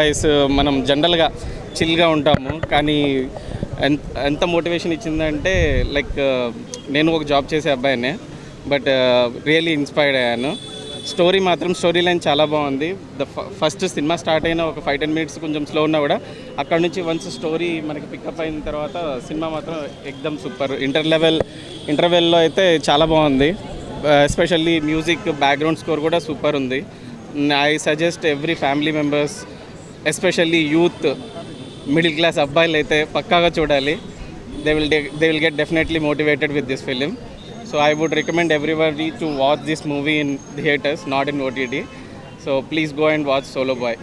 Guys మనం జనరల్గా చిల్గా ఉంటాము, కానీ ఎంత మోటివేషన్ ఇచ్చిందంటే లైక్ నేను ఒక జాబ్ చేసే అబ్బాయినే, బట్ రియల్లీ ఇన్స్పైర్డ్ అయ్యాను. స్టోరీ లైన్ చాలా బాగుంది. ఫస్ట్ సినిమా స్టార్ట్ అయిన ఒక 5-10 మినిట్స్ కొంచెం స్లో ఉన్నా కూడా అక్కడ నుంచి వన్స్ స్టోరీ మనకి పికప్ అయిన తర్వాత సినిమా మాత్రం ఎక్దమ్ సూపర్. ఇంటర్వెల్లో అయితే చాలా బాగుంది. ఎస్పెషల్లీ మ్యూజిక్, బ్యాక్గ్రౌండ్ స్కోర్ కూడా సూపర్ ఉంది. I suggest every family members, especially youth, middle class అబ్బాయిలు అయితే పక్కాగా చూడాలి. They will get definitely motivated with this film. So I would recommend everybody to watch this movie in theatres, not in OTT. So please go and watch solo boy.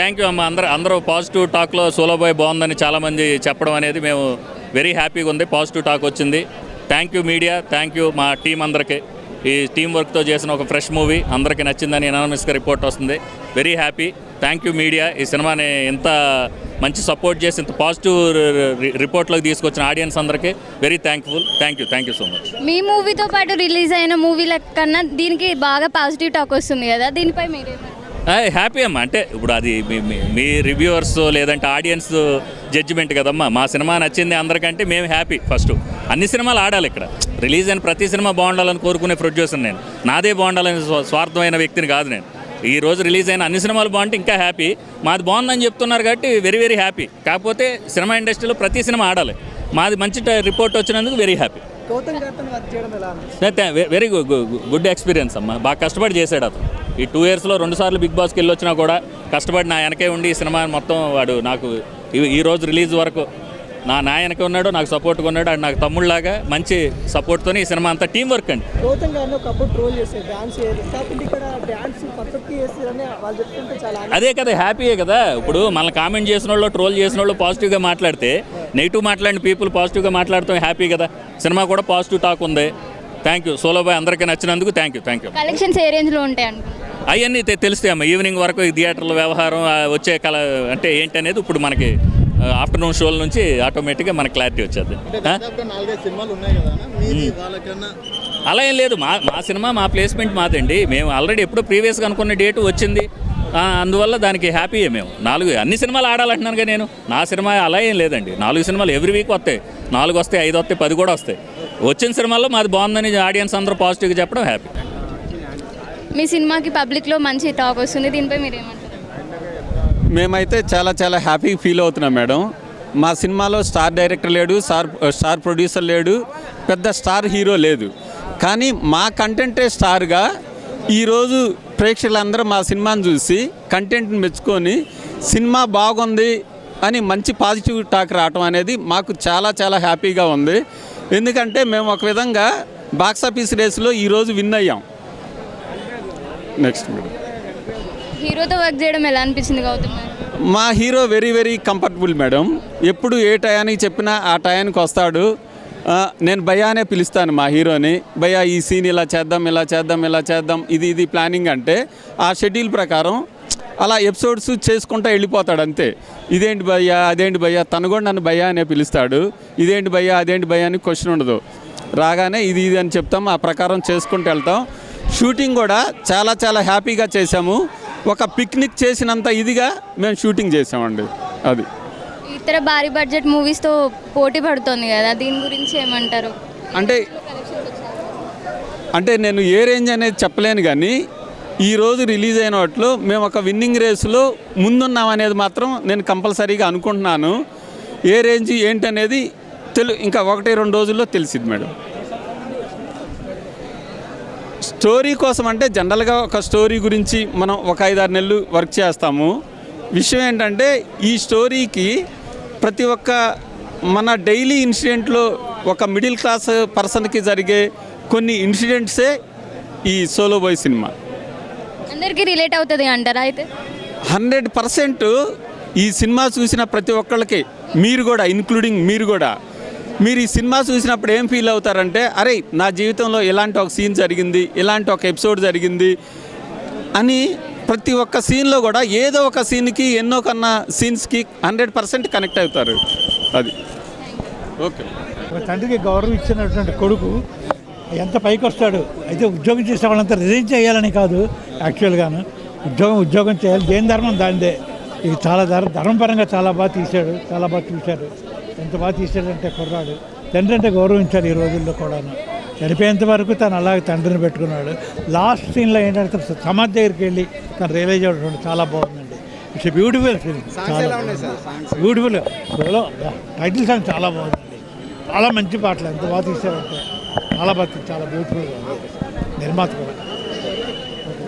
Thank you అమ్మ. అందరూ positive టాక్లో solo bye బాగుందని చాలామంది చెప్పడం అనేది మేము very హ్యాపీగా ఉంది. Positive talk వచ్చింది. Thank you media, thank you మా టీం అందరికీ. ఈ టీం వర్క్తో చేసిన ఒక ఫ్రెష్ మూవీ అందరికీ నచ్చిందని ఎనానమస్గా రిపోర్ట్ వస్తుంది. Very happy. Thank you media, ఈ సినిమాని ఇంత మంచి సపోర్ట్ చేసి ఇంత పాజిటివ్ రిపోర్ట్లోకి తీసుకొచ్చిన ఆడియన్స్ అందరికీ very thankful. Thank you so much. మీ మూవీతో పాటు రిలీజ్ అయిన మూవీల కన్నా దీనికి బాగా పాజిటివ్ టాక్ వస్తుంది కదా, దీనిపై మీరేమంటారు? హ్యాపీ అమ్మా. అంటే ఇప్పుడు అది మీ రివ్యూవర్స్ లేదంటే ఆడియన్స్ జడ్జిమెంట్ కదమ్మా. మా సినిమా నచ్చింది అందరికంటే మేము హ్యాపీ. ఫస్ట్ అన్ని సినిమాలు ఆడాలి. ఇక్కడ రిలీజ్ అయిన ప్రతి సినిమా బాగుండాలని కోరుకునే ప్రొడ్యూసర్ నేను. నాదే బాగుండాలని స్వార్థమైన వ్యక్తిని కాదు నేను. ఈ రోజు రిలీజ్ అయిన అన్ని సినిమాలు బాగుంటే ఇంకా హ్యాపీ. మాది బాగుందని చెప్తున్నారు కాబట్టి వెరీ హ్యాపీ. కాకపోతే సినిమా ఇండస్ట్రీలో ప్రతి సినిమా ఆడాలి. మాది మంచి రిపోర్ట్ వచ్చినందుకు very happy. Very good experience అమ్మా. బాగా కష్టపడి చేశాడు అతను. ఈ 2 yearsలో 2 సార్లు బిగ్ బాస్కి వెళ్ళి వచ్చినా కూడా కష్టపడి నా వెనకే ఉండి ఈ సినిమా మొత్తం వాడు నాకు ఈ రోజు రిలీజ్ వరకు నా వెనకే ఉన్నాడు, నాకు సపోర్ట్గా ఉన్నాడు. అది నాకు తమ్ముళ్ళలాగా మంచి సపోర్ట్తో ఈ సినిమా అంతా టీం వర్క్ అండి. అదే కదా హ్యాపీయే కదా. ఇప్పుడు మనల్ని కామెంట్ చేసిన వాళ్ళు, ట్రోల్ చేసిన వాళ్ళు పాజిటివ్గా మాట్లాడితే, నెగిటివ్ మాట్లాడిన పీపుల్ పాజిటివ్గా మాట్లాడతాం హ్యాపీ కదా. సినిమా కూడా పాజిటివ్ టాక్ ఉంది. Thank you. సోలో బాయ్ అందరికీ నచ్చినందుకు థ్యాంక్ యూ. కలెక్షన్స్ ఏ రేంజ్లో ఉంటాయి అవన్నీ తెలుస్తాయి అమ్మ. ఈవినింగ్ వరకు ఈ థియేటర్ల వ్యవహారం వచ్చే అంటే ఏంటి అనేది ఇప్పుడు మనకి ఆఫ్టర్నూన్ షోల నుంచి ఆటోమేటిక్గా మనకు క్లారిటీ వచ్చేది. అలా ఏం లేదు. మా సినిమా మా ప్లేస్మెంట్ మాదండి. మేము ఆల్రెడీ ఎప్పుడో ప్రీవియస్గా అనుకున్న డేట్ వచ్చింది. అందువల్ల దానికి హ్యాపీయే. మేము అన్ని సినిమాలు ఆడాలంటున్నానుగా నేను. నా సినిమా అలా ఏం లేదండి. 4 సినిమాలు ఎవ్రీ వీక్ వస్తాయి. 4 వస్తాయి, 5 వస్తాయి, 10 కూడా వస్తాయి. వచ్చిన సినిమాల్లో మాది బాగుందని ఆడియన్స్ అందరూ పాజిటివ్గా చెప్పడం హ్యాపీ. మీ సినిమాకి పబ్లిక్లో మంచి టాక్ వస్తుంది, దీనిపై మీరేమంటారు? మేమైతే చాలా హ్యాపీ ఫీల్ అవుతున్నాం మేడం. మా సినిమాలో స్టార్ డైరెక్టర్ లేడు, స్టార్ ప్రొడ్యూసర్ లేడు, పెద్ద స్టార్ హీరో లేదు. కానీ మా కంటెంటే స్టార్గా ఈరోజు ప్రేక్షకులందరూ మా సినిమాని చూసి కంటెంట్ని మెచ్చుకొని సినిమా బాగుంది అని మంచి పాజిటివ్ టాక్ రావటం అనేది మాకు చాలా హ్యాపీగా ఉంది. ఎందుకంటే మేము ఒక విధంగా బాక్సాఫీస్ రేస్లో ఈరోజు విన్ అయ్యాం. నెక్స్ట్ మేడం, హీరోతో వర్క్ చేయడం ఎలా అనిపించింది గౌతమ్? మా హీరో వెరీ కంఫర్టబుల్ మేడం. ఎప్పుడు ఏ టయానికి చెప్పినా ఆ టయానికి వస్తాడు. నేను భయానే పిలుస్తాను మా హీరోని. భయ్యా ఈ సీన్ ఇలా చేద్దాం, ఇది ప్లానింగ్ అంటే ఆ షెడ్యూల్ ప్రకారం అలా ఎపిసోడ్స్ చేసుకుంటూ వెళ్ళిపోతాడు అంతే. ఇదేంటి భయ్యా, అదేంటి భయ్యా, తను కూడా నన్ను భయ్యా అనే పిలుస్తాడు. ఇదేంటి భయ్యా, అదేంటి భయ్యా అని క్వశ్చన్ ఉండదు. రాగానే ఇది అని చెప్తాం, ఆ ప్రకారం చేసుకుంటూ వెళ్తాం. షూటింగ్ కూడా చాలా హ్యాపీగా చేసాము. ఒక పిక్నిక్ చేసినంత ఇదిగా మేము షూటింగ్ చేసామండి. అది ఇతర భారీ బడ్జెట్ మూవీస్తో పోటీ పడుతుంది కదా, దీని గురించి ఏమంటారు? అంటే నేను ఏ రేంజ్ అనేది చెప్పలేను, కానీ ఈరోజు రిలీజ్ అయిన వాటిలో మేము ఒక విన్నింగ్ రేసులో ముందున్నాం అనేది మాత్రం నేను కంపల్సరీగా అనుకుంటున్నాను. ఏ రేంజ్ ఏంటి అనేది ఇంకా 1-2 రోజుల్లో తెలిసింది మేడం. స్టోరీ కోసం అంటే జనరల్గా ఒక స్టోరీ గురించి మనం ఒక 5-6 నెలలు వర్క్ చేస్తాము. విషయం ఏంటంటే ఈ స్టోరీకి ప్రతి ఒక్క మన డైలీ ఇన్సిడెంట్లో ఒక మిడిల్ క్లాస్ పర్సన్కి జరిగే కొన్ని ఇన్సిడెంట్సే ఈ సోలో బాయ్ సినిమా. అందరికీ రిలేట్ అవుతుంది అంటారా? అయితే 100% ఈ సినిమా చూసిన ప్రతి ఒక్కళ్ళకి, మీరు కూడా ఇంక్లూడింగ్ మీరు ఈ సినిమా చూసినప్పుడు ఏం ఫీల్ అవుతారంటే, అరే నా జీవితంలో ఇలాంటి ఒక సీన్ జరిగింది, ఇలాంటి ఒక ఎపిసోడ్ జరిగింది అని ప్రతి ఒక్క సీన్లో కూడా ఏదో ఒక సీన్కి ఎన్నో కన్నా సీన్స్కి 100% కనెక్ట్ అవుతారు. అది ఓకే. తండ్రికి గౌరవం ఇచ్చినటువంటి కొడుకు ఎంత పైకి వస్తాడు. అయితే ఉద్యోగం చేసే వాళ్ళంతా రిజైన్ చేయాలని కాదు, యాక్చువల్గాను ఉద్యోగం చేయాలి. దేని ధర్మం దానిదే. ఇది చాలా ధర్మపరంగా చాలా బాగా తీశాడు, చాలా బాగా చూశాడు. ఎంత బాగా తీశాడంటే కుర్రాడు తండ్రి అంటే గౌరవించాడు ఈ రోజుల్లో కూడా. చనిపోయేంత వరకు తను అలాగే తండ్రిని పెట్టుకున్నాడు. లాస్ట్ సీన్లో ఏంటంటే సమాధి దగ్గరికి వెళ్ళి తను రియలైజ్ అవ్వడం చాలా బాగుందండి. ఇట్స్ బ్యూటిఫుల్ ఫిల్మ్, చాలా బ్యూటిఫుల్. సోలో టైటిల్ సాంగ్ చాలా బాగుందండి, చాలా మంచి పాటలు, ఎంత బాగా తీశారంటే చాలా బాగా, చాలా బ్యూటిఫుల్గా ఉంది. నిర్మాత కూడా